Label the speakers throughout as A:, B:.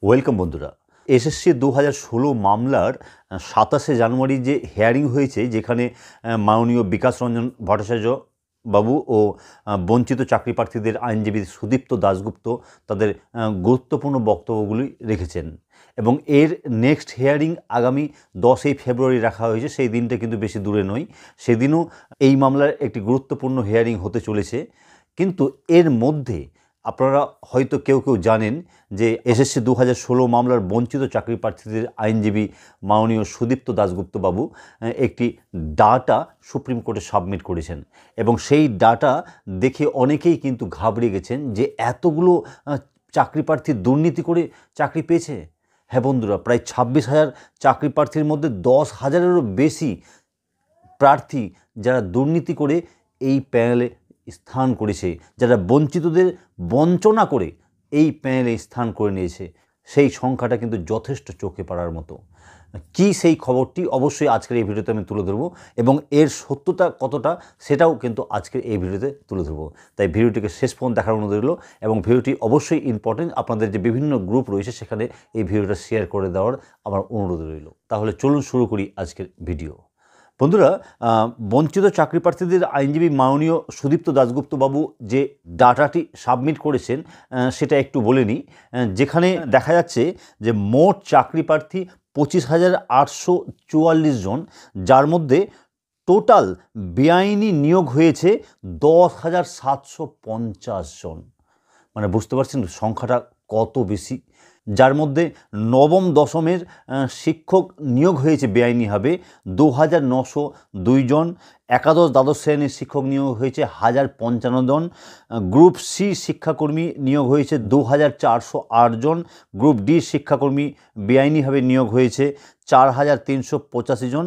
A: Welcome বন্ধুরা। SSC 2016 মামলার 27শে জানুয়ারি যে হিয়ারিং হয়েছে, যেখানে মাননীয় বিকাশ রঞ্জন ভট্টাচার্য বাবু ও বঞ্চিত চাকরি প্রার্থীদের আইনজীবী সুদীপ্ত দাশগুপ্ত তাদের গুরুত্বপূর্ণ বক্তব্যগুলি রেখেছেন এবং এর নেক্সট হিয়ারিং আগামী 10ই ফেব্রুয়ারি রাখা হয়েছে। সেই দিনটা কিন্তু বেশি দূরে নয়, সেদিনও এই মামলার একটি গুরুত্বপূর্ণ হিয়ারিং হতে চলেছে। কিন্তু এর মধ্যে আপনারা হয়তো কেউ জানেন যে এসএসসি 2016 মামলার বঞ্চিত চাকরি প্রার্থীদের আইনজীবী মাননীয় সুদীপ্ত দাশগুপ্ত বাবু একটি ডাটা সুপ্রিম কোর্টে সাবমিট করেছেন এবং সেই ডাটা দেখে অনেকেই কিন্তু ঘাবড়ে গেছেন যে এতগুলো চাকরি প্রার্থী দুর্নীতি করে চাকরি পেয়েছে। হ্যাঁ বন্ধুরা, প্রায় 26,000 চাকরি প্রার্থীর মধ্যে 10,000-এরও বেশি প্রার্থী যারা দুর্নীতি করে এই প্যানেলে স্থান করেছে, যারা বঞ্চিতদের বঞ্চনা করে এই প্যানেলে স্থান করে নিয়েছে, সেই সংখ্যাটা কিন্তু যথেষ্ট চোখে পড়ার মতো। কি সেই খবরটি অবশ্যই আজকের এই ভিডিওতে আমি তুলে ধরবো এবং এর সত্যতা কতটা সেটাও কিন্তু আজকের এই ভিডিওতে তুলে ধরবো। তাই ভিডিওটিকে শেষ পর্যন্ত দেখার অনুরোধ রইল এবং ভিডিওটি অবশ্যই ইম্পর্টেন্ট। আপনাদের যে বিভিন্ন গ্রুপ রয়েছে সেখানে এই ভিডিওটা শেয়ার করে দেওয়ার আমার অনুরোধ রইল। তাহলে চলুন শুরু করি আজকের ভিডিও। বন্ধুরা, বঞ্চিত চাকরি প্রার্থীদের আইনজীবী মাননীয় সুদীপ্ত দাশগুপ্ত বাবু যে ডাটাটি সাবমিট করেছেন সেটা একটু বলে নিই। যেখানে দেখা যাচ্ছে যে মোট চাকরি প্রার্থী 25,844 জন, যার মধ্যে টোটাল বেআইনি নিয়োগ হয়েছে 10,750 জন। মানে বুঝতে পারছেন সংখ্যাটা কত বেশি। যার মধ্যে নবম দশমের শিক্ষক নিয়োগ হয়েছে বেআইনিভাবে 2,902 জন, একাদশ দ্বাদশ শ্রেণীর শিক্ষক নিয়োগ হয়েছে 1,055 জন, গ্রুপ সি শিক্ষাকর্মী নিয়োগ হয়েছে 2,408 জন, গ্রুপ ডি শিক্ষাকর্মী বেআইনিভাবে নিয়োগ হয়েছে 4,385 জন।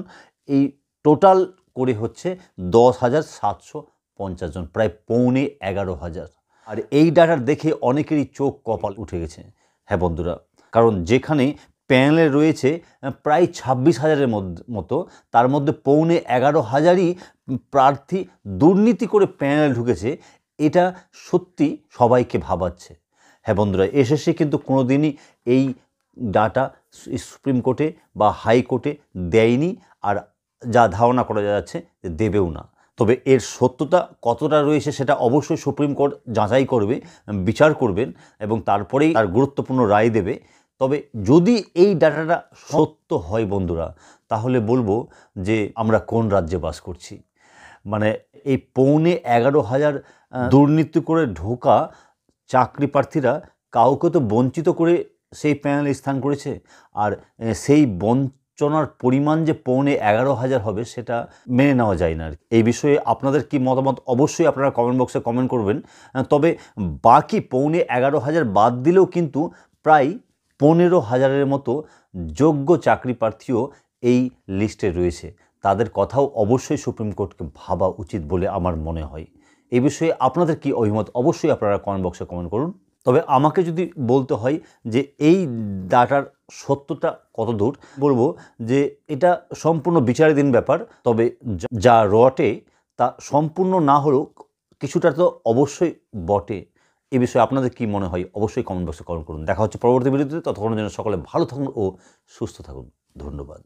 A: এই টোটাল করে হচ্ছে 10,750 জন, প্রায় 11,500। আর এই ডাটা দেখে অনেকেরই চোখ কপাল উঠে গেছে। হ্যাঁ বন্ধুরা, কারণ যেখানে প্যানেলে রয়েছে প্রায় 26,000-এর মতো, তার মধ্যে 11,500-ই প্রার্থী দুর্নীতি করে প্যানেলে ঢুকেছে, এটা সত্যি সবাইকে ভাবাচ্ছে। হ্যাঁ বন্ধুরা, এসএসসি কিন্তু কোনো দিনই এই ডাটা সুপ্রিম কোর্টে বা হাইকোর্টে দেয়নি, আর যা ধারণা করা যাচ্ছে দেবেও না। তবে এর সত্যতা কতটা রয়েছে সেটা অবশ্যই সুপ্রিম কোর্ট যাচাই করবে, বিচার করবেন এবং তারপরেই তার গুরুত্বপূর্ণ রায় দেবে। তবে যদি এই ডাটাটা সত্য হয় বন্ধুরা, তাহলে বলবো যে আমরা কোন রাজ্যে বাস করছি। মানে এই 11,500 দুর্নীতি করে ঢোকা চাকরি প্রার্থীরা কাউকে তো বঞ্চিত করে সেই প্যানেলে স্থান করেছে, আর সেই বঞ্চনার পরিমাণ যে 11,500 হবে সেটা মেনে নেওয়া যায় না। এই বিষয়ে আপনাদের কি মতামত অবশ্যই আপনারা কমেন্ট বক্সে কমেন্ট করবেন। তবে বাকি 11,500 বাদ দিলেও কিন্তু প্রায় 15,000-এর মতো যোগ্য চাকরি প্রার্থীও এই লিস্টে রয়েছে। তাদের কথাও অবশ্যই সুপ্রিম কোর্টকে ভাবা উচিত বলে আমার মনে হয়। এই বিষয়ে আপনাদের কি অভিমত অবশ্যই আপনারা কমেন্ট বক্সে কমেন্ট করুন। তবে আমাকে যদি বলতে হয় যে এই ডাটার সত্যতা কত দূর, বলবো যে এটা সম্পূর্ণ বিচারাধীন ব্যাপার। তবে যা রটে তা সম্পূর্ণ না হলেও কিছুটা তো অবশ্যই বটে। এ বিষয়ে আপনাদের কি মনে হয় অবশ্যই কমেন্ট বক্সে কমেন্ট করুন। দেখা হচ্ছে পরবর্তী ভিডিওতে। ততক্ষণের জন্য সকলে ভালো থাকুন ও সুস্থ থাকুন। ধন্যবাদ।